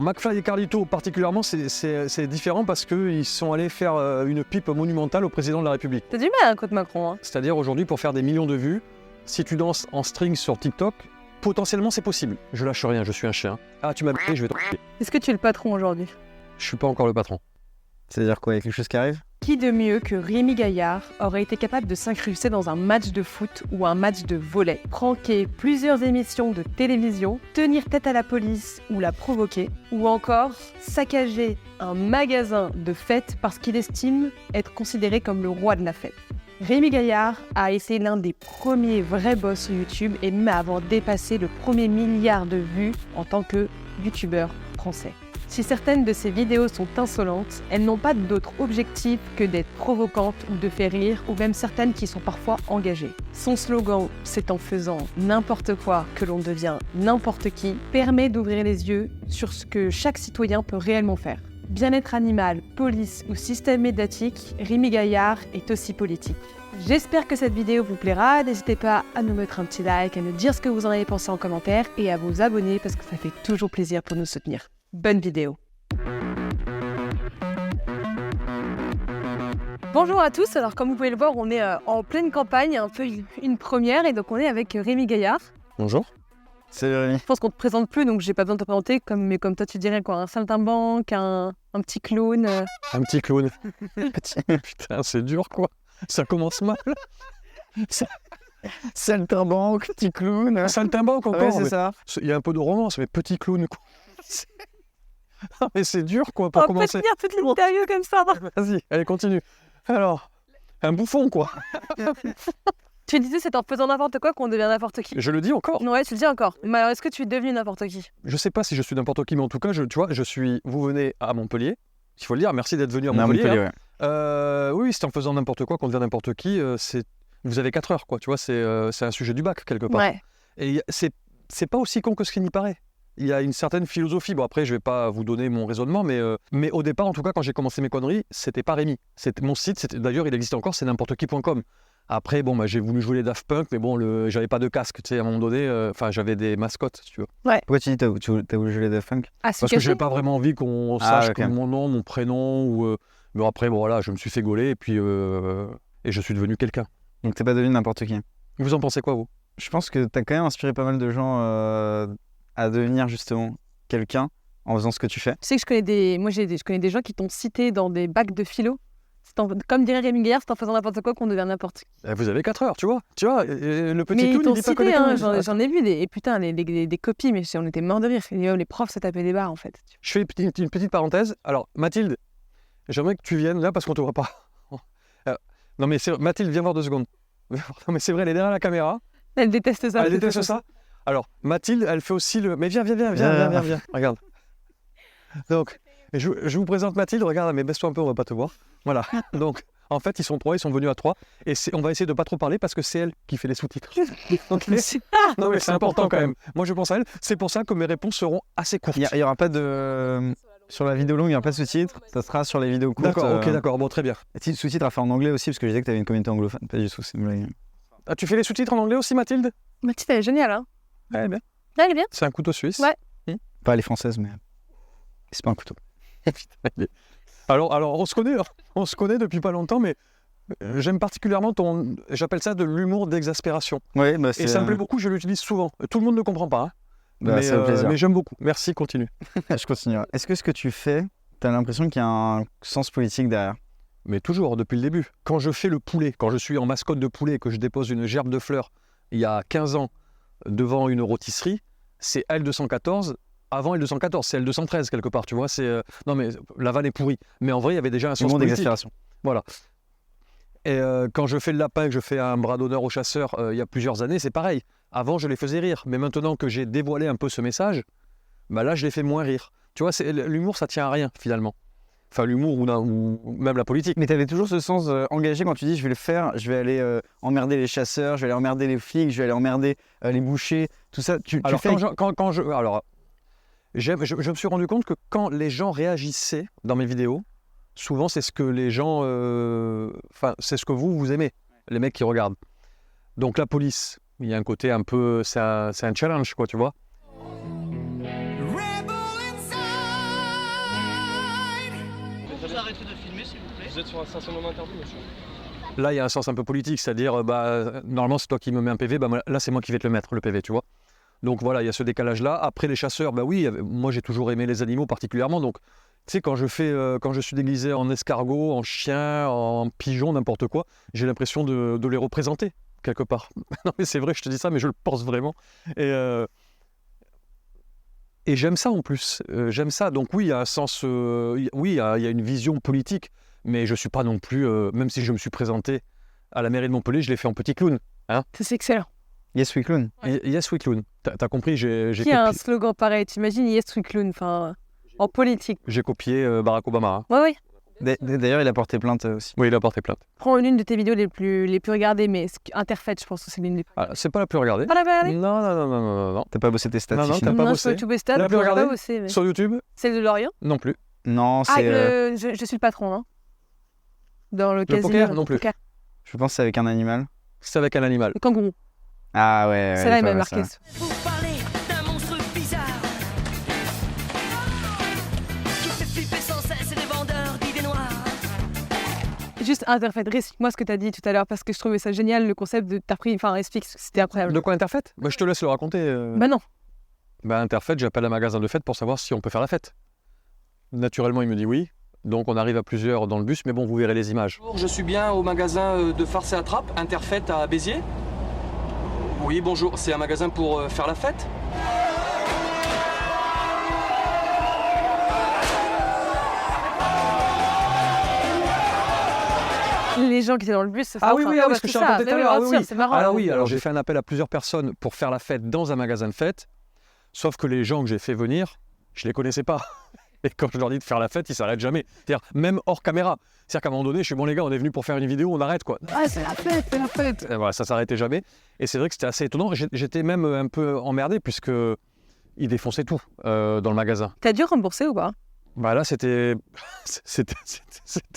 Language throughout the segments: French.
McFly et Carlito particulièrement, c'est différent parce qu'ils sont allés faire une pipe monumentale au président de la République. T'as du mal contre Macron, hein. C'est-à-dire aujourd'hui, pour faire des millions de vues, si tu danses en string sur TikTok, potentiellement c'est possible. Je lâche rien, je suis un chien. Ah, tu m'as b***, je vais t'en***. Est-ce que tu es le patron aujourd'hui? Je suis pas encore le patron. C'est-à-dire quoi, il y a quelque chose qui arrive? Qui de mieux que Rémi Gaillard aurait été capable de s'incruster dans un match de foot ou un match de volley, pranker plusieurs émissions de télévision, tenir tête à la police ou la provoquer, ou encore saccager un magasin de fêtes parce qu'il estime être considéré comme le roi de la fête. Rémi Gaillard a été l'un des premiers vrais boss sur YouTube et même avant dépassé le premier milliard de vues en tant que youtubeur français. Si certaines de ces vidéos sont insolentes, elles n'ont pas d'autre objectif que d'être provocantes ou de faire rire, ou même certaines qui sont parfois engagées. Son slogan « C'est en faisant n'importe quoi que l'on devient n'importe qui » permet d'ouvrir les yeux sur ce que chaque citoyen peut réellement faire. Bien-être animal, police ou système médiatique, Rémi Gaillard est aussi politique. J'espère que cette vidéo vous plaira, n'hésitez pas à nous mettre un petit like, à nous dire ce que vous en avez pensé en commentaire et à vous abonner parce que ça fait toujours plaisir pour nous soutenir. Bonne vidéo. Bonjour à tous, alors comme vous pouvez le voir, on est en pleine campagne, un peu une première, et donc on est avec Rémi Gaillard. Bonjour. Salut Rémi. Je pense qu'on te présente plus, donc j'ai pas besoin de te présenter, mais comme toi tu dirais quoi, un saltimbanque, un petit clown. Un petit clown. Putain, c'est dur quoi. Ça commence mal. Saltimbanque, petit clown. Saltimbanque encore. Ouais, c'est mais ça. il y a un peu de romance, mais petit clown quoi. Ah, mais c'est dur quoi On pour va pas commencer. tenir toute l'interview comme ça. Vas-y, allez continue. Alors, un bouffon quoi. Tu disais c'est en faisant n'importe quoi qu'on devient n'importe qui. Je le dis encore. Ouais, tu le dis encore. Mais alors est-ce que tu es devenu n'importe qui? Je sais pas si je suis n'importe qui, mais en tout cas, tu vois, vous venez à Montpellier. Il faut le dire, merci d'être venu à Montpellier. ouais. Oui, c'est en faisant n'importe quoi qu'on devient n'importe qui. Vous avez 4 heures, quoi. Tu vois, c'est un sujet du bac, quelque part. Ouais. Et c'est pas aussi con que ce qu'il n'y paraît. Il y a une certaine philosophie. Bon, après, je vais pas vous donner mon raisonnement, mais au départ, en tout cas, quand j'ai commencé mes conneries, c'était pas Rémi. Mon site, d'ailleurs, il existe encore, c'est n'importe qui.com. Après, bon, j'ai voulu jouer les Daft Punk, mais bon, j'avais pas de casque, tu sais, à un moment donné, j'avais des mascottes, si tu veux. Pourquoi tu dis t'as voulu jouer les Daft Punk? Ah, c'est Parce que caché. j'avais pas vraiment envie qu'on sache ok. mon nom, mon prénom, ou... Mais après, bon, voilà, je me suis fait gauler, et puis... Et je suis devenu quelqu'un. Donc t'es pas devenu n'importe qui. Vous en pensez quoi, vous? Je pense que t'as quand même inspiré pas mal de gens à devenir justement quelqu'un en faisant ce que tu fais. Tu sais que je connais des gens qui t'ont cité dans des bacs de philo. Comme dirait Rémi Gaillard, c'est en faisant n'importe quoi qu'on devient n'importe qui. Vous avez 4 heures, tu vois. Le petit Mais ils clown, t'ont il dit pas que cité, des hein, conneries. j'en ai vu des, et putain, des copies, mais on était morts de rire. Les profs se tapaient des barres en fait. Je fais une petite parenthèse. Alors, Mathilde, j'aimerais que tu viennes là parce qu'on te voit pas. Non mais Mathilde, viens voir 2 secondes. Non mais c'est vrai, elle est derrière la caméra. Elle déteste ça. Elle déteste ça. Alors, Mathilde, elle fait aussi le... Mais viens. Regarde. Donc, je vous présente Mathilde. Regarde, mais baisse-toi un peu, on va pas te voir. Voilà. Donc, en fait, ils sont venus à 3. Et on va essayer de pas trop parler parce que c'est elle qui fait les sous-titres. Ok. Non, mais c'est important quand même. Moi, je pense à elle. C'est pour ça que mes réponses seront assez courtes. Il y aura pas de... Sur la vidéo longue, il n'y aura pas de sous-titres. Ça sera sur les vidéos courtes. D'accord, ok, d'accord. Bon, très bien. Sous-titres à faire en anglais aussi, parce que je disais que tu avais une communauté anglophone. Pas du tout, c'est une blague. Ah, tu fais les sous-titres en anglais aussi, Mathilde? Mathilde, elle est géniale, hein. Ouais, bien. Ouais, elle est bien. C'est un couteau suisse. Ouais. Pas les françaises, mais c'est pas un couteau. Alors, on se connaît depuis pas longtemps, mais j'aime particulièrement j'appelle ça de l'humour d'exaspération. Ouais, Et ça me plaît beaucoup, je l'utilise souvent. Tout le monde ne comprend pas, hein. Ça fait plaisir. Mais j'aime beaucoup. Merci, continue. Je continuerai. Est-ce que ce que tu fais, t'as l'impression qu'il y a un sens politique derrière? Mais toujours, depuis le début. Quand je fais le poulet, quand je suis en mascotte de poulet et que je dépose une gerbe de fleurs il y a 15 ans devant une rôtisserie, c'est L214 avant L214, c'est L213 quelque part, tu vois. Non mais la vanne est pourrie. Mais en vrai, il y avait déjà un sens politique. D'exaspération. Voilà. Et quand je fais le lapin, que je fais un bras d'honneur aux chasseurs il y a plusieurs années, c'est pareil. Avant, je les faisais rire. Mais maintenant que j'ai dévoilé un peu ce message, bah là, je les fais moins rire. Tu vois, l'humour, ça tient à rien, finalement. Enfin, l'humour ou même la politique. Mais tu avais toujours ce sens engagé quand tu dis je vais le faire, je vais aller emmerder les chasseurs, je vais aller emmerder les flics, je vais aller emmerder les bouchers, tout ça. Alors, je me suis rendu compte que quand les gens réagissaient dans mes vidéos, souvent c'est ce que les gens... c'est ce que vous aimez, les mecs qui regardent. Donc la police, il y a un côté un peu... C'est un challenge, quoi, tu vois. d'arrêter de filmer, s'il vous plaît. Vous êtes sur un stationnement interdit, monsieur. Là, il y a un sens un peu politique, c'est-à-dire, normalement, c'est toi qui me mets un PV, là, c'est moi qui vais te le mettre, le PV, tu vois. Donc voilà, il y a ce décalage-là. Après, les chasseurs, oui, moi, j'ai toujours aimé les animaux particulièrement. Donc, tu sais, quand je suis déguisé en escargot, en chien, en pigeon, n'importe quoi, j'ai l'impression de les représenter, quelque part. Non, mais c'est vrai, je te dis ça, mais je le pense vraiment. Et j'aime ça en plus. J'aime ça. Donc oui, il y a un sens. Oui, il y a une vision politique, mais je suis pas non plus. Même si je me suis présenté à la mairie de Montpellier, je l'ai fait en petit clown. Ça, c'est excellent. Yes, we clown. Yes, we clown. T'as compris, j'ai Qui a un slogan pareil? T'imagines Yes, we clown, enfin, en politique. j'ai copié Barack Obama. Hein. Ouais. D'ailleurs, il a porté plainte aussi. Oui, il a porté plainte. Prends une de tes vidéos les plus regardées, mais Interfaite, je pense que c'est l'une des plus. Ah, c'est pas la plus regardée. Pas la plus regardée? Non. T'as pas bossé tes stats Non, ici, t'as pas Non, bossé. sur YouTube et Stat, La plus j'ai pas regardée bossé, mais... Sur YouTube Celle de Lorient? Non plus. Non, Ah, c'est. je suis le patron, hein. Dans le poker, casino. non plus. Poker. Je pense que c'est avec un animal. C'est avec un animal. Le kangourou. Ah ouais. Celle-là, il m'a pas mal, marqué. ça. Vous parlez d'un monstre bizarre qui fait flipper sans cesse les vendeurs d'idées noires. Juste Interfaite, récite-moi ce que t'as dit tout à l'heure, parce que je trouvais ça génial, le concept de t'as pris, enfin, SFX, c'était incroyable. De quoi Interfête Je te laisse le raconter. Bah non. Interfête, j'appelle un magasin de fête pour savoir si on peut faire la fête. Naturellement, il me dit oui. Donc on arrive à plusieurs dans le bus, mais bon, vous verrez les images. Bonjour, je suis bien au magasin de farce et attrape, Interfête à Béziers. Oui, bonjour, c'est un magasin pour faire la fête. Les gens qui étaient dans le bus se font Ah oui, ce que je t'ai raconté tout à l'heure. Ah oui. c'est marrant. Alors oui, alors j'ai fait un appel à plusieurs personnes pour faire la fête dans un magasin de fête. Sauf que les gens que j'ai fait venir, je les connaissais pas. Et quand je leur dis de faire la fête, ils s'arrêtent jamais. C'est-à-dire, même hors caméra. C'est-à-dire qu'à un moment donné, je suis bon les gars, on est venu pour faire une vidéo, on arrête quoi. Ah, c'est la fête. Et voilà, ça s'arrêtait jamais. Et c'est vrai que c'était assez étonnant. J'étais même un peu emmerdé puisque ils défonçaient tout dans le magasin. T'as dû rembourser ou pas? Bah là, c'était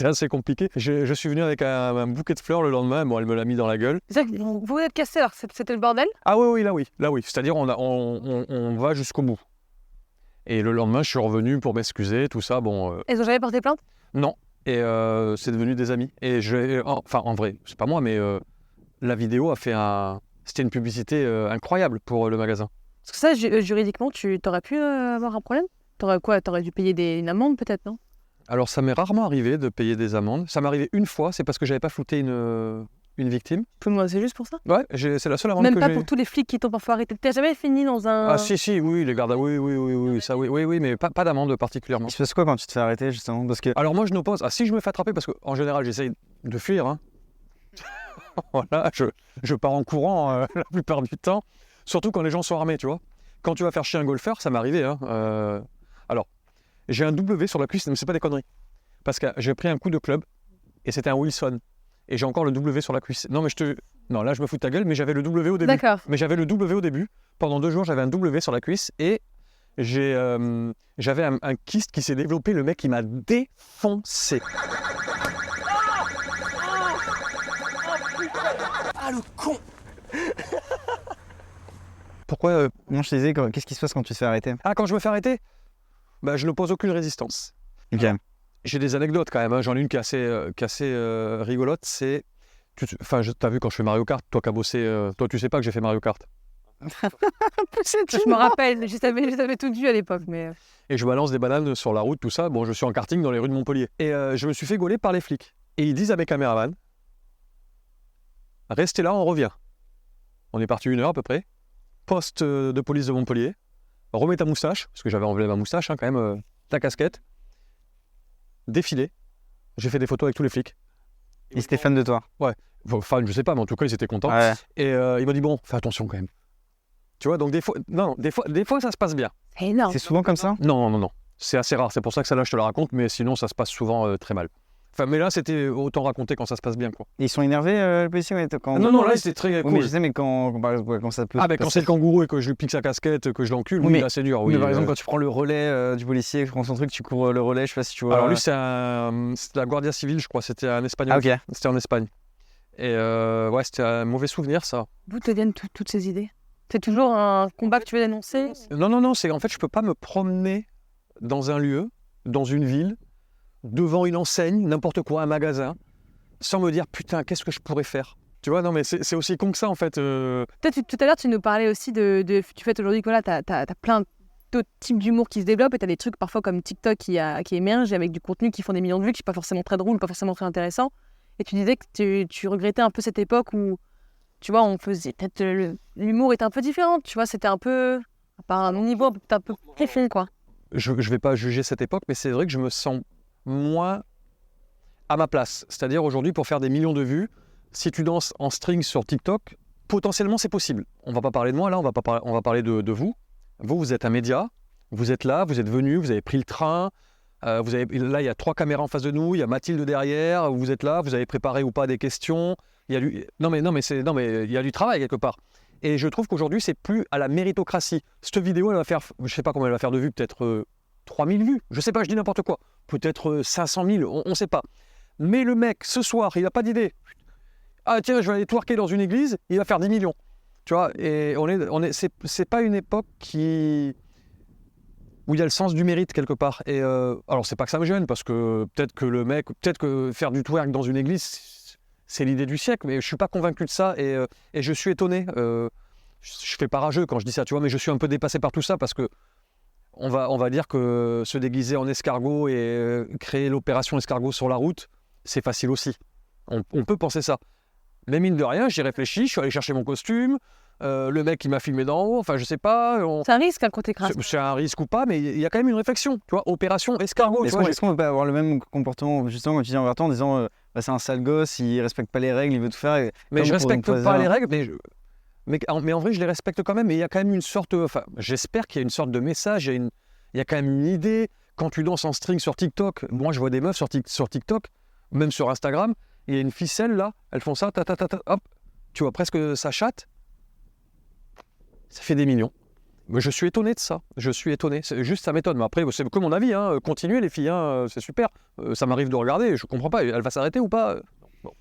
assez compliqué. Je suis venu avec un bouquet de fleurs le lendemain. Bon, elle me l'a mis dans la gueule. C'est-à-dire que vous êtes cassé alors, c'était le bordel? Ah oui, là oui. C'est-à-dire, on va jusqu'au bout. Et le lendemain, je suis revenu pour m'excuser, tout ça. Bon. Ils ont jamais porté plainte? Non. Et c'est devenu des amis. Et en vrai, c'est pas moi, mais la vidéo c'était une publicité incroyable pour le magasin. Parce que ça, juridiquement, tu t'aurais pu avoir un problème? T'aurais dû payer une amende peut-être, non? Alors, ça m'est rarement arrivé de payer des amendes. Ça m'est arrivé une fois, c'est parce que j'avais pas flouté une victime. C'est juste pour ça? Ouais, c'est la seule amende Même que pas j'ai. pour tous les flics qui t'ont parfois arrêté. T'as jamais fini dans un... Ah si, oui, les gardes, oui, ça oui, mais pas d'amende particulièrement. Il se passe quoi quand tu te fais arrêter justement? Parce que Alors moi je n'oppose, si je me fais attraper, parce qu'en général j'essaye de fuir, hein. Voilà, je pars en courant la plupart du temps, surtout quand les gens sont armés, tu vois. Quand tu vas faire chier un golfeur, ça m'est arrivé, hein. Alors, j'ai un W sur la cuisse, mais c'est pas des conneries, parce que j'ai pris un coup de club, et c'était un Wilson, et j'ai encore le W sur la cuisse. Non là je me fous de ta gueule, mais j'avais le W au début. D'accord. Mais j'avais le W au début. Pendant 2 jours, j'avais un W sur la cuisse et j'avais un kyste qui s'est développé. Le mec, il m'a défoncé. Ah le con! Pourquoi non, je te disais, qu'est-ce qui se passe quand tu te fais arrêter? Ah, quand je me fais arrêter, je n'oppose aucune résistance. Ok. J'ai des anecdotes quand même. Hein. J'en ai une qui est assez rigolote. C'est, t'as vu quand je fais Mario Kart, toi qui as bossé, toi tu sais pas que j'ai fait Mario Kart. Je me rappelle, je t'avais tout vu à l'époque, mais... Et je balance des bananes sur la route, tout ça. Bon, je suis en karting dans les rues de Montpellier. Et je me suis fait gauler par les flics. Et ils disent à mes caméramans, restez là, on revient. On est parti 1 heure à peu près. Poste de police de Montpellier. Remets ta moustache, parce que j'avais enlevé ma moustache hein, quand même, ta casquette. Défilé. J'ai fait des photos avec tous les flics. Ils étaient fans de toi? Ouais. Enfin, je sais pas, mais en tout cas, ils étaient contents. Ouais. Et il m'a dit, bon, fais attention quand même. Tu vois, donc des fois, ça se passe bien. C'est énorme. C'est souvent comme ça? Non. C'est assez rare. C'est pour ça que celle-là, je te la raconte, mais sinon, ça se passe souvent très mal. Enfin, mais là, c'était autant raconter quand ça se passe bien, quoi. Ils sont énervés, le policier? Non, là, c'était très Oui, cool. mais je sais, mais quand ça peut. Ah, quand c'est le kangourou et que je lui pique sa casquette, que je l'encule, Oui, oui, mais- là, c'est dur. Oui, Oui, mais par exemple, quand tu prends le relais du policier, tu prends son truc, tu cours le relais, je sais pas si tu vois. Alors lui, c'est la Guardia Civile, je crois. C'était un Espagnol. Ah, ok. C'était en Espagne. Et ouais, c'était un mauvais souvenir, ça. D'où te viennent toutes ces idées? C'est toujours un combat que tu veux dénoncer? Non, c'est en fait, je peux pas me promener dans un lieu, dans une ville, devant une enseigne, n'importe quoi, un magasin, sans me dire putain, qu'est-ce que je pourrais faire? Tu vois, non mais c'est aussi con que ça en fait. Toi, tout à l'heure, tu nous parlais aussi du fait aujourd'hui que voilà, t'as plein d'autres types d'humour qui se développent et t'as des trucs parfois comme TikTok qui émergent avec du contenu qui font des millions de vues, qui n'est pas forcément très drôle, pas forcément très intéressant. Et tu disais que tu regrettais un peu cette époque où, tu vois, on faisait peut-être l'humour était un peu différent, tu vois, c'était un peu, à un niveau peut-être un peu préféré, quoi. Je vais pas juger cette époque, mais c'est vrai que je me sens moins à ma place. C'est-à-dire aujourd'hui, pour faire des millions de vues, si tu danses en string sur TikTok, potentiellement c'est possible. On va pas parler de moi là, on va parler de vous. Vous êtes un média, vous êtes là, vous êtes venu, vous avez pris le train. Là, il y a 3 caméras en face de nous, il y a Mathilde derrière, vous êtes là, vous avez préparé ou pas des questions. Non mais il y a du travail quelque part. Et je trouve qu'aujourd'hui, c'est plus à la méritocratie. Cette vidéo, elle va faire, je sais pas combien elle va faire de vues, peut-être 3000 vues. Je sais pas, je dis n'importe quoi. Peut-être 500 000, on sait pas. Mais le mec, ce soir, il n'a pas d'idée. Ah tiens, je vais aller twerker dans une église, il va faire 10 millions. Tu vois, et c'est pas une époque où il y a le sens du mérite quelque part. Et alors c'est pas que ça me gêne, parce que peut-être que faire du twerk dans une église, c'est l'idée du siècle, mais je suis pas convaincu de ça et je suis étonné. Je fais pas rageux quand je dis ça, tu vois, mais je suis un peu dépassé par tout ça parce que on va dire que se déguiser en escargot et créer l'opération escargot sur la route, c'est facile aussi. On peut penser ça. Mais mine de rien, j'y réfléchis, je suis allé chercher mon costume, le mec qui m'a filmé d'en haut, enfin je sais pas. C'est un risque quand t'es crasse. C'est un risque ou pas, mais il y a quand même une réflexion, tu vois, opération escargot. Est-ce qu'on peut pas avoir le même comportement justement quand tu dis en vertant en disant c'est un sale gosse, il respecte pas les règles, il veut tout faire. Mais je respecte pas les règles, mais en vrai je les respecte quand même, mais il y a quand même une sorte, enfin j'espère qu'il y a une sorte de message, il y a quand même une idée. Quand tu danses en string sur TikTok, moi je vois des meufs sur TikTok, même sur Instagram, il y a une ficelle là, elles font ça, hop, tu vois presque sa chatte, ça fait des millions. Mais je suis étonné de ça, c'est juste ça m'étonne. Mais après, c'est que mon avis, hein. Continuez les filles, hein, c'est super. Ça m'arrive de regarder, je comprends pas, elle va s'arrêter ou pas? Bon.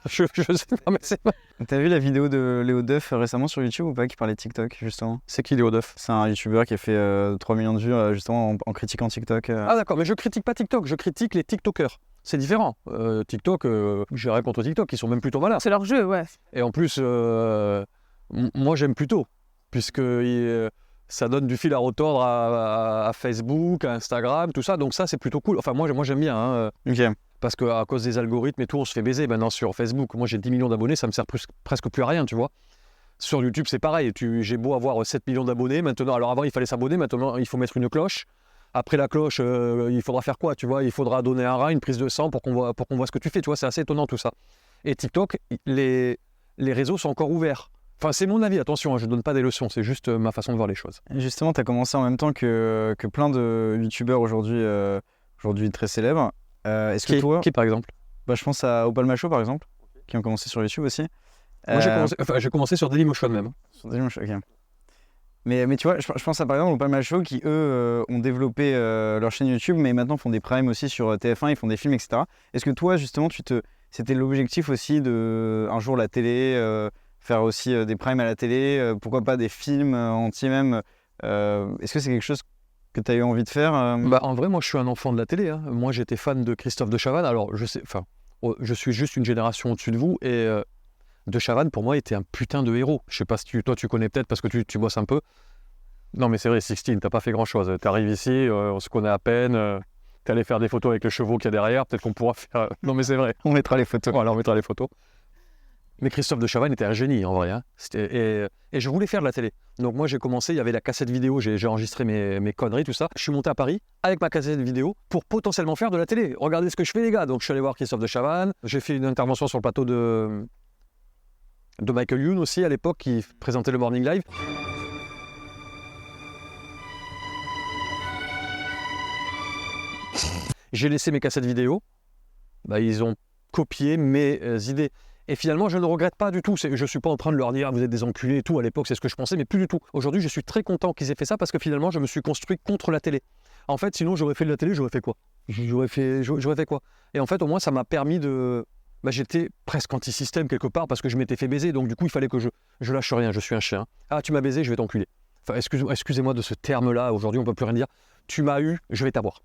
Je sais pas, mais c'est... T'as vu la vidéo de Léo Duff récemment sur YouTube ou pas, qui parlait de TikTok justement? C'est qui Léo Duff? C'est un YouTuber qui a fait 3 millions de vues justement en critiquant TikTok. Ah d'accord, mais je critique pas TikTok, je critique les TikTokers. C'est différent. TikTok, j'ai rien contre TikTok, ils sont même plutôt malins. C'est leur jeu, ouais. Et en plus, moi j'aime plutôt, puisque ça donne du fil à retordre à Facebook, à Instagram, tout ça. Donc ça, c'est plutôt cool. Enfin, moi j'aime bien. Hein, Ok. parce qu'à cause des algorithmes et tout, on se fait baiser maintenant sur Facebook. Moi, j'ai 10 millions d'abonnés, ça me sert presque plus à rien, tu vois. Sur YouTube, c'est pareil. J'ai beau avoir 7 millions d'abonnés. Maintenant, alors avant, il fallait s'abonner. Maintenant, il faut mettre une cloche. Après la cloche, il faudra faire quoi, tu vois? Il faudra donner un rein, une prise de sang pour qu'on voit ce que tu fais. Tu vois, c'est assez étonnant tout ça. Et TikTok, les réseaux sont encore ouverts. Enfin, c'est mon avis, attention, hein, je ne donne pas des leçons, c'est juste ma façon de voir les choses. Justement, tu as commencé en même temps que plein de youtubeurs aujourd'hui très célèbres. Est-ce que toi... Qui, par exemple? Je pense à Opal Macho, par exemple, qui ont commencé sur YouTube aussi. Moi, j'ai commencé sur Dailymotion même. Sur Dailymotion, ok. Mais tu vois, je pense à par exemple Opal Macho qui, eux, ont développé leur chaîne YouTube, mais maintenant font des primes aussi sur TF1, ils font des films, etc. Est-ce que toi, justement, c'était l'objectif aussi de, un jour, la télé, faire aussi des primes à la télé, pourquoi pas des films entiers même Est-ce que c'est quelque chose que tu as eu envie de faire En vrai, moi, je suis un enfant de la télé. Hein. Moi, j'étais fan de Christophe de Chavannes. Alors, je suis juste une génération au-dessus de vous, et de Chavannes, pour moi, était un putain de héros. Je sais pas si toi, tu connais peut-être parce que tu bosses un peu. Non, mais c'est vrai, Sixtine, t'as pas fait grand-chose. T'arrives ici, on se connaît à peine. T'es allé faire des photos avec le chevaux qu'il y a derrière. Peut-être qu'on pourra faire... Non, mais c'est vrai. On mettra les photos. Voilà, on mettra les photos. Mais Christophe de Chavannes était un génie, en vrai. Hein. Et je voulais faire de la télé. Donc moi, j'ai commencé, il y avait la cassette vidéo, j'ai enregistré mes conneries, tout ça. Je suis monté à Paris avec ma cassette vidéo pour potentiellement faire de la télé. Regardez ce que je fais, les gars. Donc je suis allé voir Christophe de Chavannes. J'ai fait une intervention sur le plateau de Michael Youn aussi, à l'époque, qui présentait le Morning Live. J'ai laissé mes cassettes vidéo. Ils ont copié mes idées. Et finalement, je ne regrette pas du tout. Je ne suis pas en train de leur dire « vous êtes des enculés » et tout. À l'époque, c'est ce que je pensais, mais plus du tout. Aujourd'hui, je suis très content qu'ils aient fait ça parce que finalement, je me suis construit contre la télé. En fait, sinon, j'aurais fait de la télé, j'aurais fait quoi? J'aurais fait quoi? Et en fait, au moins, ça m'a permis de... j'étais presque anti-système quelque part parce que je m'étais fait baiser. Donc du coup, il fallait que je lâche rien. Je suis un chien. Ah, tu m'as baisé, je vais t'enculer. Enfin, excusez-moi de ce terme-là. Aujourd'hui, on ne peut plus rien dire. Tu m'as eu, je vais t'avoir.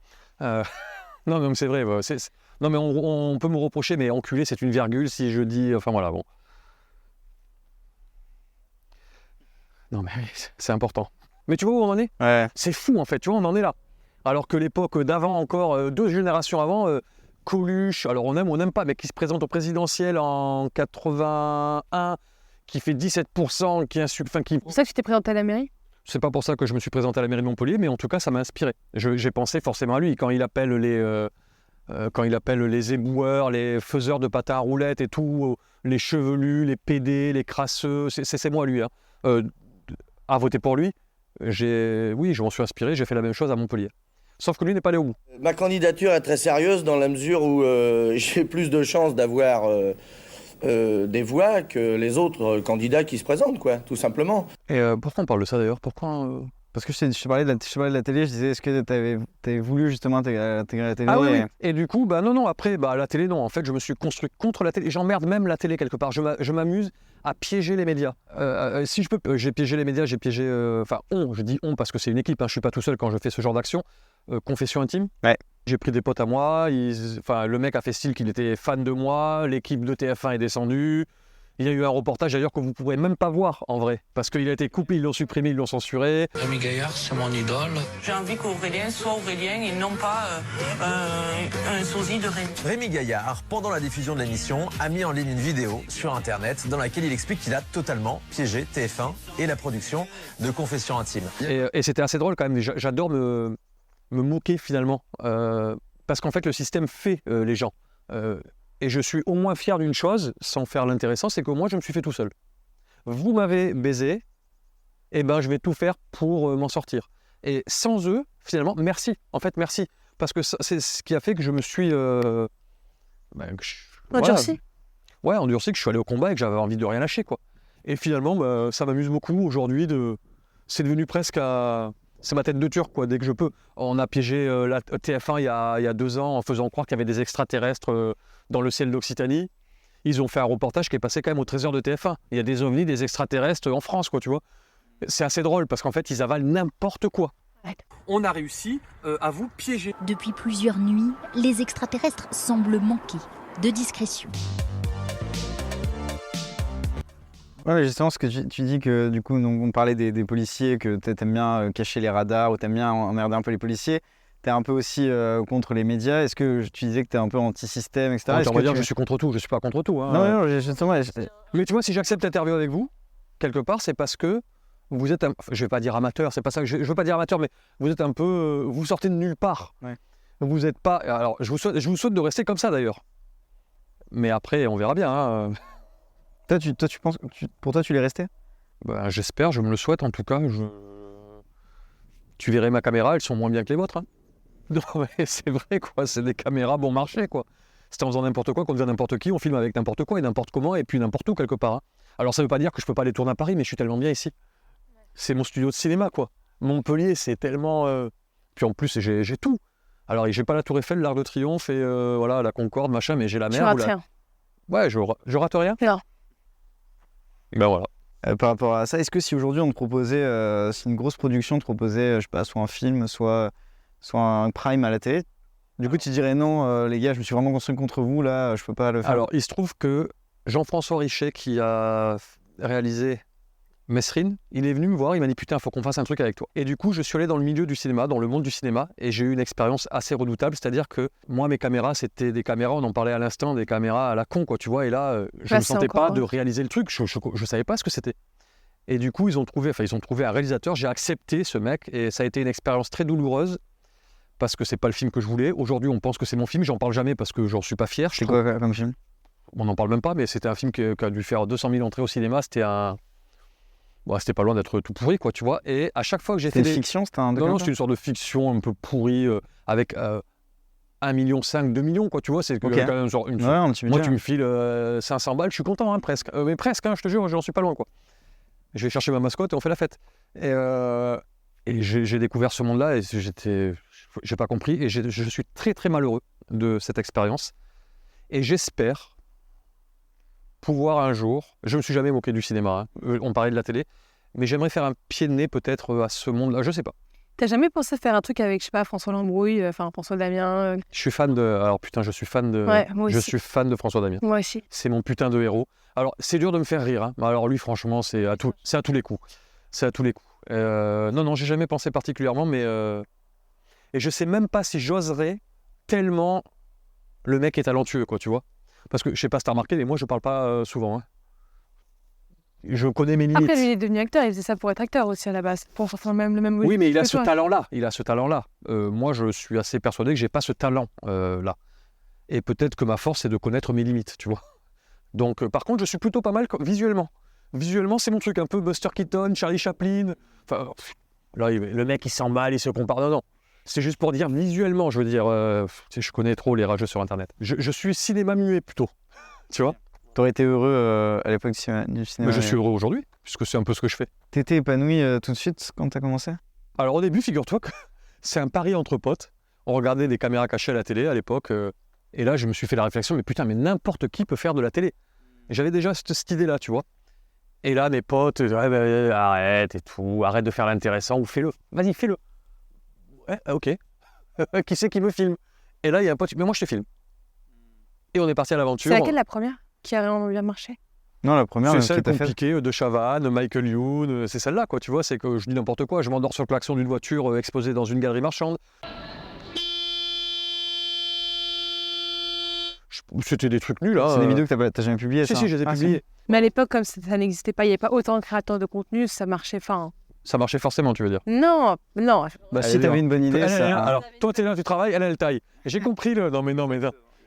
Non, mais c'est vrai. Non, mais on peut me reprocher, mais enculé, c'est une virgule si je dis. Enfin voilà, bon. Non, mais c'est important. Mais tu vois où on en est? Ouais. C'est fou en fait, tu vois, on en est là. Alors que l'époque d'avant, encore 2 générations avant, Coluche, alors on aime ou on n'aime pas, mais qui se présente au présidentiel en 81, qui fait 17%, qui insulte. Enfin, qui. C'est pour ça que tu t'es présenté à la mairie? C'est pas pour ça que je me suis présenté à la mairie de Montpellier, mais en tout cas, ça m'a inspiré. J'ai pensé forcément à lui quand il appelle les éboueurs, les faiseurs de patins à roulettes et tout, les chevelus, les pédés, les crasseux, c'est moi lui. Hein. À voter pour lui, oui, je m'en suis inspiré, j'ai fait la même chose à Montpellier. Sauf que lui n'est pas allé au bout. Ma candidature est très sérieuse dans la mesure où j'ai plus de chances d'avoir des voix que les autres candidats qui se présentent, quoi, tout simplement. Et pourquoi on parle de ça d'ailleurs? Pourquoi Parce que je te parlais de la télé, je disais, est-ce que t'avais voulu justement intégrer la télé? Ah oui, oui. Et du coup, non, après, la télé, non. En fait, je me suis construit contre la télé. J'emmerde même la télé quelque part. Je m'amuse à piéger les médias. Si je peux, j'ai piégé les médias, j'ai piégé... je dis on parce que c'est une équipe, hein, je suis pas tout seul quand je fais ce genre d'action. Confession intime. Ouais. J'ai pris des potes à moi. Le mec a fait style qu'il était fan de moi. L'équipe de TF1 est descendue. Il y a eu un reportage d'ailleurs que vous ne pourrez même pas voir en vrai, parce qu'il a été coupé, ils l'ont supprimé, ils l'ont censuré. Rémi Gaillard, c'est mon idole. J'ai envie qu'Aurélien soit Aurélien et non pas un sosie de Rémi. Rémi Gaillard, pendant la diffusion de l'émission, a mis en ligne une vidéo sur Internet dans laquelle il explique qu'il a totalement piégé TF1 et la production de Confessions intimes. Et c'était assez drôle quand même, j'adore me moquer finalement, parce qu'en fait le système fait les gens. Et je suis au moins fier d'une chose, sans faire l'intéressant, c'est que moi, je me suis fait tout seul. Vous m'avez baisé, et ben je vais tout faire pour m'en sortir. Et sans eux, finalement, merci. En fait, merci. Parce que c'est ce qui a fait que je me suis... Endurci. Ouais, endurci, que je suis allé au combat et que j'avais envie de rien lâcher, quoi. Et finalement, ça m'amuse beaucoup aujourd'hui. C'est devenu presque à... C'est ma tête de turc, quoi, dès que je peux. On a piégé la TF1 il y a 2 ans en faisant croire qu'il y avait des extraterrestres dans le ciel d'Occitanie. Ils ont fait un reportage qui est passé quand même au trésor de TF1. Il y a des ovnis, des extraterrestres en France, quoi, tu vois. C'est assez drôle parce qu'en fait, ils avalent n'importe quoi. On a réussi à vous piéger. Depuis plusieurs nuits, les extraterrestres semblent manquer de discrétion. Ouais, justement, ce que tu dis que du coup, on parlait des policiers, que t'aimes bien cacher les radars ou t'aimes bien emmerder un peu les policiers. T'es un peu aussi contre les médias. Est-ce que tu disais que t'es un peu anti-système, etc. On va dire que je suis contre tout. Je suis pas contre tout. Hein. Non, justement. Mais tu vois, si j'accepte d'interviewer avec vous, quelque part, c'est parce que vous êtes, je vais pas dire amateur, c'est pas ça que je veux pas dire amateur, mais vous êtes un peu, vous sortez de nulle part. Ouais. Vous êtes pas. Alors, je vous souhaite de rester comme ça d'ailleurs. Mais après, on verra bien. Hein. Toi, tu penses, pour toi, tu l'es resté? J'espère, je me le souhaite en tout cas. Tu verrais ma caméra, elles sont moins bien que les vôtres. Hein. Non, mais c'est vrai, quoi. C'est des caméras bon marché, quoi. C'est en faisant n'importe quoi qu'on devient n'importe qui, on filme avec n'importe quoi et n'importe comment et puis n'importe où quelque part. Hein. Alors ça veut pas dire que je peux pas aller tourner à Paris, mais je suis tellement bien ici. C'est mon studio de cinéma, quoi. Montpellier, c'est tellement... Puis en plus, j'ai tout. Alors j'ai pas la Tour Eiffel, l'Arc de Triomphe et voilà, la Concorde, machin, mais j'ai la mer. Tu rates rien. Ouais, je rate rien. Non. Ben voilà. Par rapport à ça, est-ce que si aujourd'hui on te proposait, si une grosse production te proposait, je sais pas, soit un film, soit un prime à la télé, du coup tu dirais non, les gars, je me suis vraiment construit contre vous, là, je peux pas le faire. Alors il se trouve que Jean-François Richet, qui a réalisé Mesrine, il est venu me voir, il m'a dit putain, faut qu'on fasse un truc avec toi. Et du coup, je suis allé dans le milieu du cinéma, dans le monde du cinéma, et j'ai eu une expérience assez redoutable, c'est-à-dire que moi, mes caméras, c'était des caméras, on en parlait à l'instant, des caméras à la con, quoi, tu vois, et là, je ne sentais pas de réaliser le truc, je savais pas ce que c'était. Et du coup, ils ont trouvé un réalisateur, j'ai accepté ce mec, et ça a été une expérience très douloureuse, parce que c'est pas le film que je voulais. Aujourd'hui, on pense que c'est mon film, j'en parle jamais parce que j'en suis pas fier. C'est quoi comme film? On n'en parle même pas, mais c'était un film qui a dû faire 200 000 entrées au cinéma, c'était pas loin d'être tout pourri, quoi, tu vois. Et à chaque fois que j'ai fait C'était une fiction, c'était un documentaire? Non, c'était une sorte de fiction un peu pourrie, avec 1,5 million, 2 millions, quoi, tu vois. C'est okay. quand même genre une... Ouais, un petit budget. Moi, tu me files 500 balles, je suis content, hein, presque. Mais presque, hein, je te jure, j'en suis pas loin, quoi. Je vais chercher ma mascotte et on fait la fête. Et j'ai découvert ce monde-là et j'ai pas compris. Et je suis très, très malheureux de cette expérience. Et j'espère pouvoir un jour, je me suis jamais moqué du cinéma, hein. On parlait de la télé, mais j'aimerais faire un pied de nez peut-être à ce monde-là, je sais pas. T'as jamais pensé faire un truc avec, je sais pas, François Lambrouille, François Damien Je suis fan de... Alors putain, je suis fan de... Ouais, moi Je aussi. suis fan de François Damien. Moi aussi. C'est mon putain de héros. Alors, c'est dur de me faire rire. Hein. Alors lui, franchement, c'est à tous les coups. C'est à tous les coups. Non, j'ai jamais pensé particulièrement, mais... Et je sais même pas si j'oserais tellement le mec est talentueux, quoi, tu vois. Parce que, je sais pas si t'as remarqué, mais moi, je parle pas souvent. Hein. Je connais mes limites. Après, lui, il est devenu acteur. Il faisait ça pour être acteur aussi à la base. Pour faire même le même. Oui, mais il a que ce toi. talent-là. Il a ce talent-là. Moi, je suis assez persuadé que j'ai pas ce talent-là. Et peut-être que ma force, c'est de connaître mes limites, tu vois. Donc, par contre, je suis plutôt pas mal visuellement. Visuellement, c'est mon truc. Un peu Buster Keaton, Charlie Chaplin. Enfin, là, le mec, il s'emballe, il se compare. Non. C'est juste pour dire visuellement, je veux dire. Je connais trop les rageux sur Internet. Je suis cinéma muet plutôt. Tu vois. T'aurais été heureux à l'époque du cinéma. Mais je suis heureux aujourd'hui, puisque c'est un peu ce que je fais. T'étais épanoui tout de suite quand t'as commencé? Alors au début, figure-toi que c'est un pari entre potes. On regardait des caméras cachées à la télé à l'époque. Et là, je me suis fait la réflexion, mais putain, mais n'importe qui peut faire de la télé. Et j'avais déjà cette idée-là, tu vois. Et là, mes potes, arrête et tout, arrête de faire l'intéressant ou fais-le. Vas-y, fais-le. Ouais, ok. Qui c'est qui me filme? Et là, il y a un pote, mais moi, je te filme. Et on est parti à l'aventure. C'est laquelle la première qui a vraiment bien marché? Non, la première, c'est qui celle t'a fait. compliquée de Chavannes, Michael Youn, c'est celle-là, quoi, tu vois, c'est que je dis n'importe quoi, je m'endors sur le klaxon d'une voiture exposée dans une galerie marchande. C'était des trucs nuls, hein. C'est des vidéos que t'as jamais publiées, Si, ça? si, je les ai publiées. Mais à l'époque, comme ça n'existait pas, il n'y avait pas autant de créateurs de contenu, ça marchait. Ça marchait forcément, tu veux dire? Non. Bah, si t'avais une bonne idée, ça... Alors, toi, t'es là, tu travailles, elle taille. Et j'ai compris le... Non, mais...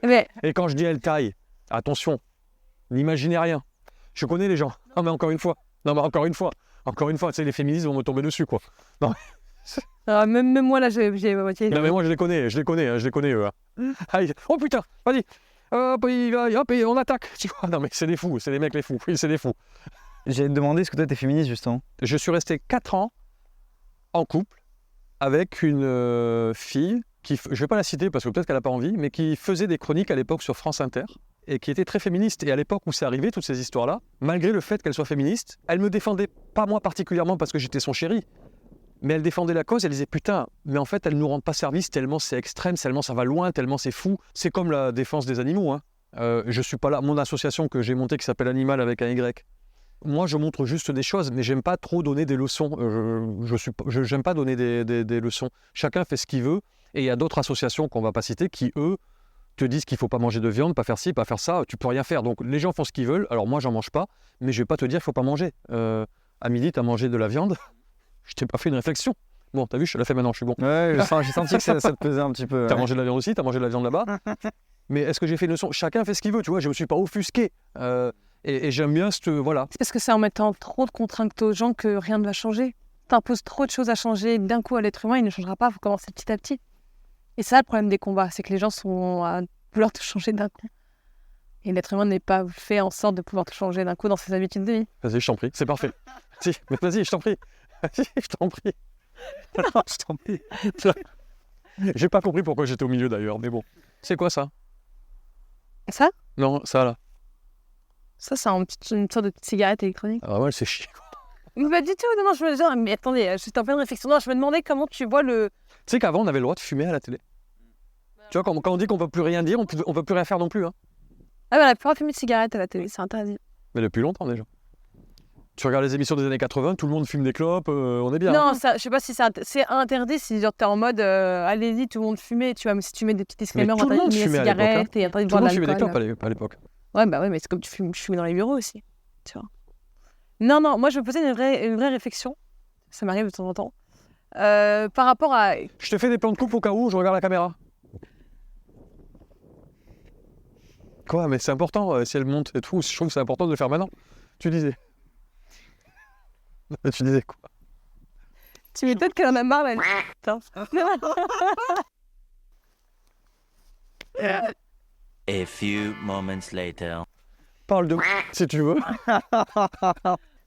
Mais Et quand je dis elle taille, attention, n'imaginez rien. Je connais les gens. Non, mais encore une fois, tu sais, les féministes vont me tomber dessus, quoi. Non, même moi, là, j'ai... non mais moi, je les connais, eux. Hein. Aïe. Oh putain, vas-y. Hop, on attaque. Tu vois, non, mais c'est des fous, c'est des mecs les fous. Oui, c'est des fous. J'allais te demander, est-ce que toi, t'es féministe, justement? Je suis resté 4 ans en couple avec une fille qui, je vais pas la citer parce que peut-être qu'elle n'a pas envie, mais qui faisait des chroniques à l'époque sur France Inter et qui était très féministe. Et à l'époque où c'est arrivé, toutes ces histoires-là, malgré le fait qu'elle soit féministe, elle me défendait pas moi particulièrement parce que j'étais son chéri, mais elle défendait la cause. Elle disait putain, mais en fait, elle nous rend pas service tellement c'est extrême, tellement ça va loin, tellement c'est fou. C'est comme la défense des animaux. Hein. Je suis pas là. Mon association que j'ai montée qui s'appelle Animal avec un Y. Moi, je montre juste des choses, mais j'aime pas trop donner des leçons. J'aime pas donner des leçons. Chacun fait ce qu'il veut. Et il y a d'autres associations qu'on va pas citer qui, eux, te disent qu'il faut pas manger de viande, pas faire ci, pas faire ça. Tu peux rien faire. Donc, les gens font ce qu'ils veulent. Alors, moi, j'en mange pas, mais je vais pas te dire qu'il faut pas manger. À midi, tu as mangé de la viande. Je t'ai pas fait une réflexion. Bon, t'as vu, je te la fais maintenant, je suis bon. Ouais, j'ai senti que ça te pesait un petit peu. T'as mangé de la viande aussi, t'as mangé de la viande là-bas. Mais est-ce que j'ai fait une leçon? Chacun fait ce qu'il veut, tu vois. Je me suis pas offusqué. Et j'aime bien cette... Voilà. c'est parce que c'est en mettant trop de contraintes aux gens que rien ne va changer. T'imposes trop de choses à changer d'un coup à l'être humain, il ne changera pas, il faut commencer petit à petit. Et c'est ça le problème des combats, c'est que les gens sont à vouloir te changer d'un coup. Et l'être humain n'est pas fait en sorte de pouvoir te changer d'un coup dans ses habitudes de vie. Vas-y, je t'en prie, c'est parfait. Si, mais vas-y, je t'en prie. Vas-y, je t'en prie. Non, je t'en prie. J'ai pas compris pourquoi j'étais au milieu d'ailleurs, mais bon. C'est quoi ça? Ça Non, ça là. Ça, c'est une sorte de petite cigarette électronique. Ah ouais, c'est chier. Mais pas du tout, non, je me disais, mais attendez, j'étais en pleine réflexion. Non, je me demandais comment tu vois le... Tu sais qu'avant, on avait le droit de fumer à la télé. Tu vois, quand on dit qu'on peut plus rien dire, on peut plus rien faire non plus. Hein. Ah ben, on a plus fumer de cigarette à la télé, c'est interdit. Mais depuis longtemps déjà. Tu regardes les émissions des années 80, tout le monde fume des clopes, on est bien. Non, hein. ça, je sais pas si c'est interdit, si genre t'es en mode allez-y, tout le monde fume, tu vois, mais si tu mets des petits disclaimers, tout le monde interdit de fumer fumait la à l'époque, cigarette et interdit de Tout le boire monde de fumait des l'alcool. clopes à l'époque. Ouais, bah ouais, mais c'est comme tu fumes dans les bureaux aussi, tu vois. Non, moi je me posais une vraie réflexion, ça m'arrive de temps en temps, par rapport à... Je te fais des plans de coupe au cas où je regarde la caméra. Quoi, mais c'est important, si elle monte et tout, je trouve que c'est important de le faire maintenant. Tu disais. Tu disais quoi? Tu m'étonnes qu'elle en a marre, là. Putain. A few moments later. Parle de si tu veux.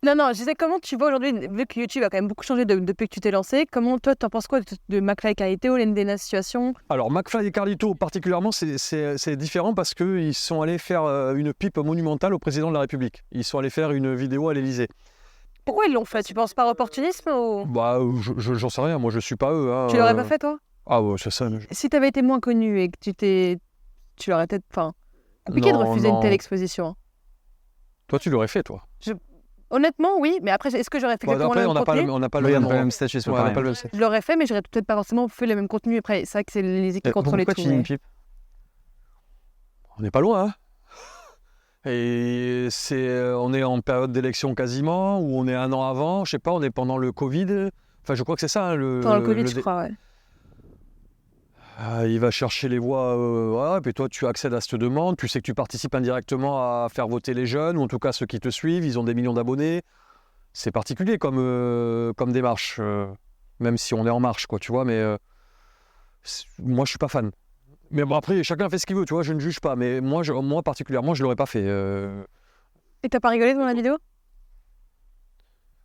Non, je disais, comment tu vois aujourd'hui, vu que YouTube a quand même beaucoup changé depuis que tu t'es lancé, comment toi, t'en penses quoi de McFly et Carlito, l'une des situations? Alors, McFly et Carlito, particulièrement, c'est différent parce qu'ils sont allés faire une pipe monumentale au président de la République. Ils sont allés faire une vidéo à l'Élysée. Pourquoi ils l'ont fait? Tu penses par opportunisme ou... Bah, j'en sais rien, moi je suis pas eux. Hein, Tu l'aurais pas fait, toi? Ah ouais, c'est ça. Si t'avais été moins connu et que tu l'aurais peut-être... Enfin, compliqué de Non, refuser une non. telle exposition. Hein. Toi, tu l'aurais fait, toi. Honnêtement, oui, mais après, est-ce que j'aurais fait Bon, exactement après, le on même n'a pas contenu? le, on n'a pas Oui, on le n'a pas le même statut, c'est Ouais, pas on n'a pareil. pas le même. Je l'aurais fait, mais j'aurais peut-être pas forcément fait le même contenu. Après, c'est vrai que c'est les équipes contrôlent Pourquoi tout. tu dis mais- une pipe? On n'est pas loin, hein. Et on est en période d'élection quasiment, ou on est un an avant, je sais pas, on est pendant le Covid. Enfin, je crois que c'est ça. Hein, Pendant le Covid, je crois, ouais. Il va chercher les voix, voilà, puis toi tu accèdes à cette demande, tu sais que tu participes indirectement à faire voter les jeunes, ou en tout cas ceux qui te suivent, ils ont des millions d'abonnés. C'est particulier comme démarche, même si on est en marche, quoi, tu vois, mais moi je suis pas fan. Mais bon, après, chacun fait ce qu'il veut, tu vois, je ne juge pas, mais moi particulièrement, je l'aurais pas fait. Et t'as pas rigolé devant la vidéo?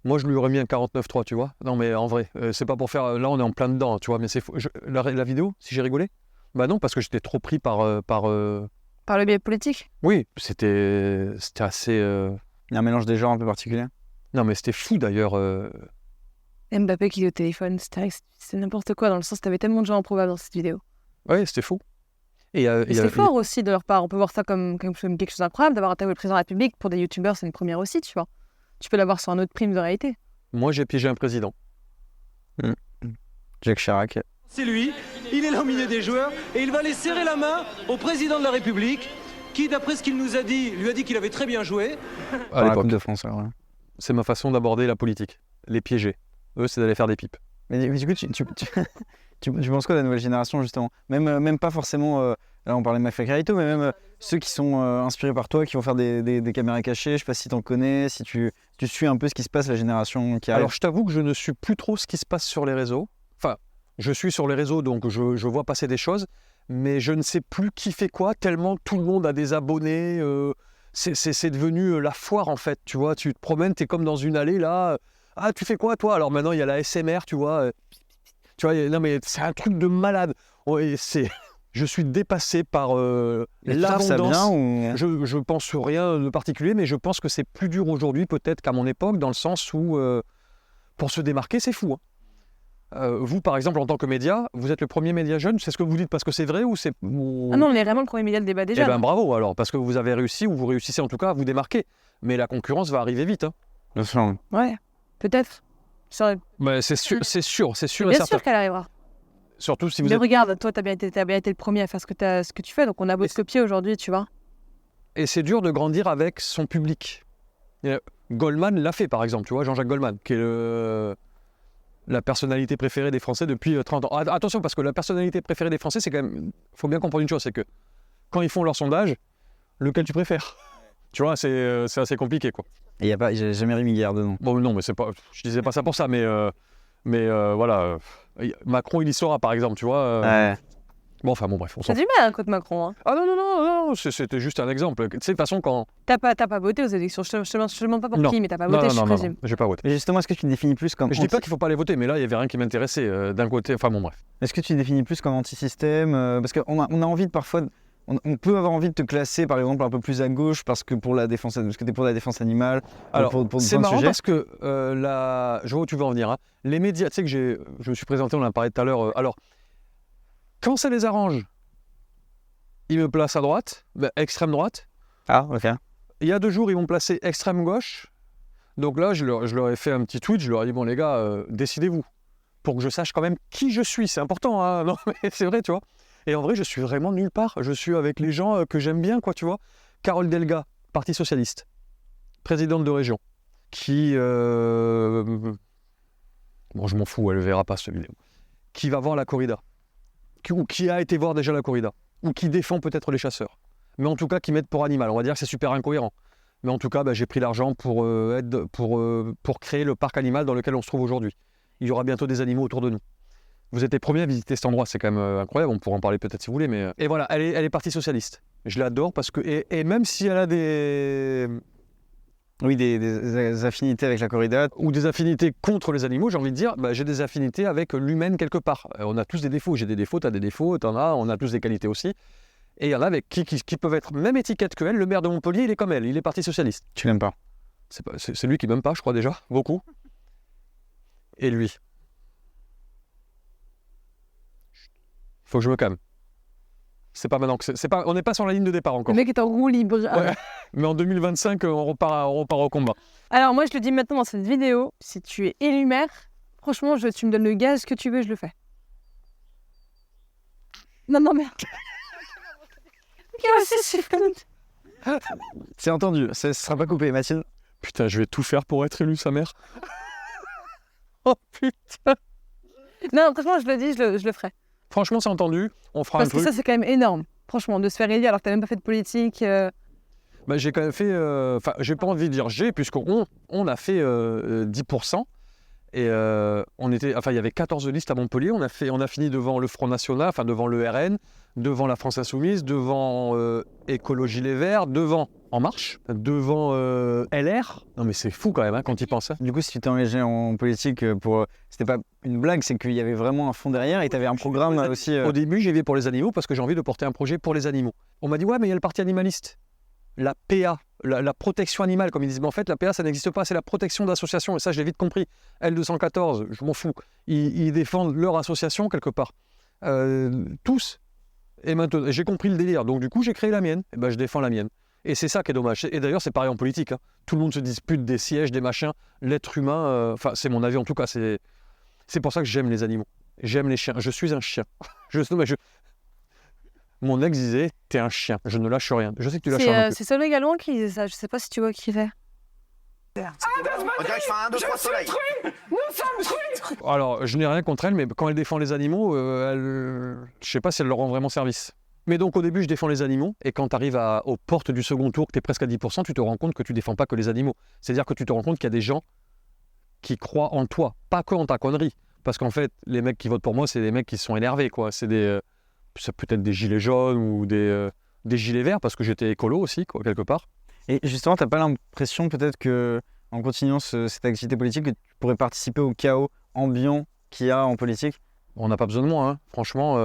Moi, je lui aurais mis un 49.3, tu vois. Non, mais en vrai, c'est pas pour faire. Là, on est en plein dedans, tu vois. Mais c'est faux. La vidéo, si j'ai rigolé? Bah non, parce que j'étais trop pris par. Par le biais politique? Oui, c'était assez. Il y a un mélange des genres un peu particulier. Non, mais c'était fou d'ailleurs. Mbappé qui est au téléphone, c'est n'importe quoi, dans le sens que t'avais tellement de gens improbables dans cette vidéo. Ouais, c'était fou. Et c'est fort aussi de leur part. On peut voir ça comme quelque chose d'incroyable, d'avoir interviewé le président de la République. Pour des youtubeurs, c'est une première aussi, tu vois. Tu peux l'avoir sur un autre prime de réalité. Moi, j'ai piégé un président. Jacques Chirac. C'est lui, il est là au milieu des joueurs et il va aller serrer la main au président de la République qui, d'après ce qu'il nous a dit, lui a dit qu'il avait très bien joué. À la l'époque. Coupe de France, alors, ouais. C'est ma façon d'aborder la politique. Les piéger. Eux, c'est d'aller faire des pipes. Mais du coup, tu penses quoi de la nouvelle génération, justement? Même pas forcément, là on parlait de McFly Carito, mais même ceux qui sont inspirés par toi, qui vont faire des caméras cachées, je sais pas si t'en connais, si tu suis un peu ce qui se passe, la génération qui arrive. Alors, je t'avoue que je ne suis plus trop ce qui se passe sur les réseaux. Enfin, je suis sur les réseaux, donc je vois passer des choses, mais je ne sais plus qui fait quoi, tellement tout le monde a des abonnés. C'est devenu la foire, en fait, tu vois. Tu te promènes, t'es comme dans une allée, là. Ah, tu fais quoi, toi? Alors maintenant, il y a la SMR, tu vois. Tu vois, non, mais c'est un truc de malade. Ouais, je suis dépassé par l'abondance. Ça bien ou... Je pense rien de particulier, mais je pense que c'est plus dur aujourd'hui peut-être qu'à mon époque, dans le sens où pour se démarquer, c'est fou. Hein. Vous, par exemple, en tant que média, vous êtes le premier média jeune. C'est ce que vous dites parce que c'est vrai ou c'est... Ah non, on est vraiment le premier média de débat déjà. Eh ben bravo alors, parce que vous avez réussi ou vous réussissez en tout cas à vous démarquer. Mais la concurrence va arriver vite. Hein. Bien sûr. Ouais, peut-être. Mais c'est sûr et certain. Bien sûr qu'elle arrivera. Surtout si vous Mais êtes... regarde, toi, t'as bien été le premier à faire ce que tu fais, donc on a beau te copier aujourd'hui, tu vois. Et c'est dur de grandir avec son public. Goldman l'a fait, par exemple, tu vois, Jean-Jacques Goldman, qui est la personnalité préférée des Français depuis 30 ans. Attention, parce que la personnalité préférée des Français, c'est quand même... Il faut bien comprendre une chose, c'est que quand ils font leur sondage, lequel tu préfères? Tu vois, c'est assez compliqué, quoi. Et j'ai jamais Rémi Gaillard dedans. Bon, non, mais c'est pas... Je disais pas ça pour ça, mais voilà. Macron, il y sera, par exemple, tu vois. Ouais. Bon, enfin, bon, bref, on s'en T'as du mal, contre Macron. Hein. Ah non, c'était juste un exemple. Tu sais, de toute façon, quand... T'as pas voté aux élections. Je te demande pas pour Non. qui, mais t'as pas voté, je présume. Non, j'ai pas voté. Mais justement, est-ce que tu définis plus comme... Je dis pas qu'il faut pas aller voter, mais là, il y avait rien qui m'intéressait d'un côté. Enfin, bon, bref. Est-ce que tu définis plus comme anti-système parce qu'on a envie de parfois... On peut avoir envie de te classer, par exemple, un peu plus à gauche parce que t'es pour la défense animale. Alors, pour c'est plein de marrant sujets. parce que je vois où tu veux en venir. Hein. Les médias, tu sais que je me suis présenté, on en a parlé tout à l'heure. Alors, quand ça les arrange, ils me placent à droite, extrême droite. Ah, ok. Il y a 2 jours, ils m'ont placé extrême gauche. Donc là, je leur ai fait un petit tweet. Je leur ai dit, bon, les gars, décidez-vous. Pour que je sache quand même qui je suis. C'est important, hein. Non, mais c'est vrai, tu vois. Et en vrai, je suis vraiment nulle part. Je suis avec les gens que j'aime bien, quoi, tu vois. Carole Delga, Parti Socialiste, présidente de région, qui... Bon, je m'en fous, elle ne verra pas cette vidéo. Qui va voir la corrida. Qui a été voir déjà la corrida. Ou qui défend peut-être les chasseurs. Mais en tout cas, qui m'aide pour Animal. On va dire que c'est super incohérent. Mais en tout cas, j'ai pris l'argent pour créer le parc animal dans lequel on se trouve aujourd'hui. Il y aura bientôt des animaux autour de nous. Vous êtes les premiers à visiter cet endroit, c'est quand même incroyable, on pourra en parler peut-être si vous voulez, mais... Et voilà, elle est partie socialiste. Je l'adore parce que... Et même si elle a des... Oui, des affinités avec la corrida. Ou des affinités contre les animaux, j'ai envie de dire, j'ai des affinités avec l'humaine quelque part. On a tous des défauts, j'ai des défauts, t'as des défauts, t'en as, on a tous des qualités aussi. Et il y en a avec qui peuvent être même étiquette qu'elle, le maire de Montpellier, il est comme elle, il est parti socialiste. Tu l'aimes pas? C'est lui qui m'aime pas, je crois déjà, beaucoup. Et lui. Faut que je me calme. C'est pas maintenant que on n'est pas sur la ligne de départ encore. Le mec est en roue libre. Ouais. Mais en 2025, on repart au combat. Alors moi, je le dis maintenant dans cette vidéo, si tu es élu maire, franchement, tu me donnes le gaz que tu veux, je le fais. Non, mais... C'est entendu, ça sera pas coupé, Mathilde. Putain, je vais tout faire pour être élu, sa mère. Oh putain. Non, franchement, je le dis, je le ferai. Franchement, c'est entendu. On fera Parce un truc. que ça, c'est quand même énorme. Franchement, de se faire élire alors que t'as même pas fait de politique. Bah, j'ai quand même fait... Enfin, j'ai pas envie de dire puisqu'on a fait 10%. Et il y avait 14 listes à Montpellier. On a fini devant le Front National, enfin devant le RN, devant la France Insoumise, devant Écologie Les Verts, devant En Marche, devant LR. Non mais c'est fou quand même quand il pense. Du coup, si tu t'es engagé en politique c'était pas une blague, c'est qu'il y avait vraiment un fond derrière et tu avais un programme aussi. Au début, j'y vais pour les animaux parce que j'ai envie de porter un projet pour les animaux. On m'a dit ouais, mais il y a le parti animaliste. La PA, la protection animale, comme ils disent. Mais en fait, la PA, ça n'existe pas, c'est la protection d'associations. Et ça, je l'ai vite compris. L214, je m'en fous. Ils défendent leur association quelque part. Tous. Et maintenant, j'ai compris le délire. Donc, du coup, j'ai créé la mienne. Et ben, je défends la mienne. Et c'est ça qui est dommage. Et d'ailleurs, c'est pareil en politique. Hein. Tout le monde se dispute des sièges, des machins. L'être humain, c'est mon avis en tout cas. C'est pour ça que j'aime les animaux. J'aime les chiens. Je suis un chien. Mon ex disait, t'es un chien, je ne lâche rien. Je sais que tu lâches rien. C'est Solveig Gallon qui disait ça, je sais pas si tu vois qui c'est. Alors, je n'ai rien contre elle, mais quand elle défend les animaux, je sais pas si elle leur rend vraiment service. Mais donc au début, je défends les animaux, et quand tu arrives aux portes du second tour, que tu es presque à 10%, tu te rends compte que tu défends pas que les animaux. C'est-à-dire que tu te rends compte qu'il y a des gens qui croient en toi, pas que en ta connerie. Parce qu'en fait, les mecs qui votent pour moi, c'est des mecs qui sont énervés, quoi. C'est peut-être des gilets jaunes ou des gilets verts, parce que j'étais écolo aussi, quoi, quelque part. Et justement, t'as pas l'impression peut-être que, en continuant cette activité politique, que tu pourrais participer au chaos ambiant qu'il y a en politique? On n'a pas besoin de moi, hein. Franchement.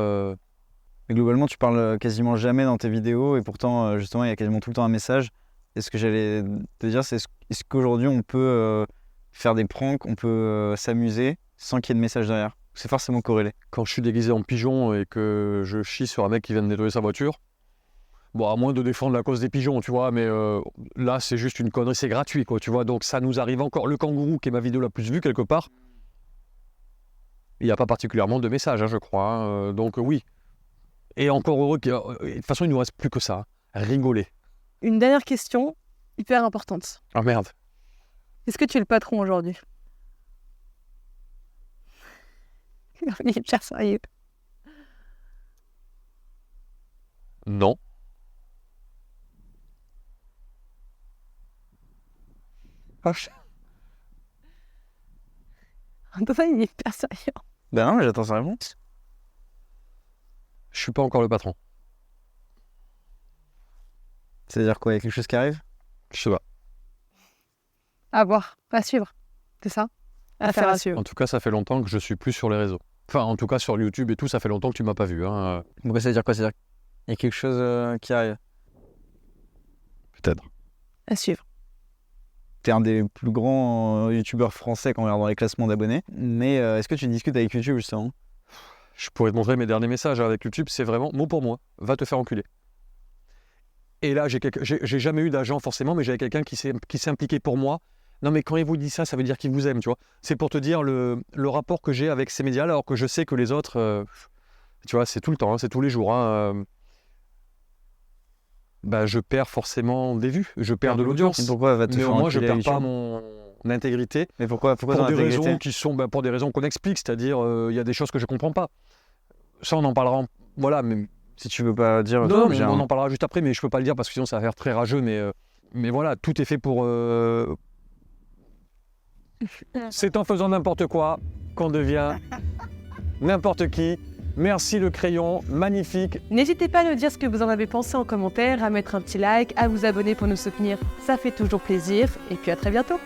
Mais globalement, tu parles quasiment jamais dans tes vidéos, et pourtant, justement, il y a quasiment tout le temps un message. Et ce que j'allais te dire, c'est est-ce qu'aujourd'hui, on peut faire des pranks, on peut s'amuser sans qu'il y ait de message derrière? C'est forcément corrélé. Quand je suis déguisé en pigeon et que je chie sur un mec qui vient de nettoyer sa voiture, bon, à moins de défendre la cause des pigeons, tu vois, mais là, c'est juste une connerie, c'est gratuit, quoi, tu vois. Donc ça nous arrive encore. Le kangourou, qui est ma vidéo la plus vue, quelque part, il n'y a pas particulièrement de message, hein, je crois. Hein, donc oui. Et encore heureux de toute façon, il ne nous reste plus que ça. Hein, rigoler. Une dernière question, hyper importante. Ah merde. Est-ce que tu es le patron aujourd'hui? Il est hyper sérieux. Non. Antoine, il est hyper sérieux. Ben non, mais j'attends sa réponse. Je suis pas encore le patron. C'est-à-dire quoi? Il y a quelque chose qui arrive? Je sais pas. À voir, à suivre. C'est ça? Affaire à suivre. En tout cas, ça fait longtemps que je suis plus sur les réseaux. Enfin, en tout cas, sur YouTube et tout, ça fait longtemps que tu m'as pas vu. Hein. Donc ça veut dire quoi? C'est-à-dire qu'il y a quelque chose qui arrive? Peut-être. À suivre. T'es un des plus grands youtubeurs français quand on regarde dans les classements d'abonnés. Mais est-ce que tu discutes avec YouTube justement? Je pourrais te montrer mes derniers messages avec YouTube. C'est vraiment mot pour mot. Va te faire enculer. Et là, j'ai jamais eu d'agent forcément, mais j'avais quelqu'un qui s'est impliqué pour moi. Non, mais quand il vous dit ça, ça veut dire qu'il vous aime, tu vois. C'est pour te dire le rapport que j'ai avec ces médias, alors que je sais que les autres, tu vois, c'est tout le temps, hein, c'est tous les jours. Hein, bah, je perds forcément des vues, je perds de l'audience. Pourquoi va te mais faire au moins, je enculer à perds pas YouTube? mon intégrité. Mais pourquoi pour ton des intégrité? raisons qui sont, pour des raisons qu'on explique, c'est-à-dire, il y a des choses que je comprends pas. Ça, on en parlera. Voilà, mais si tu veux pas dire. Non, on en parlera juste après, mais je peux pas le dire parce que sinon ça va faire très rageux. Mais voilà, tout est fait pour. C'est en faisant n'importe quoi qu'on devient n'importe qui. Merci le crayon, magnifique. N'hésitez pas à nous dire ce que vous en avez pensé en commentaire, à mettre un petit like, à vous abonner pour nous soutenir, ça fait toujours plaisir. Et puis à très bientôt.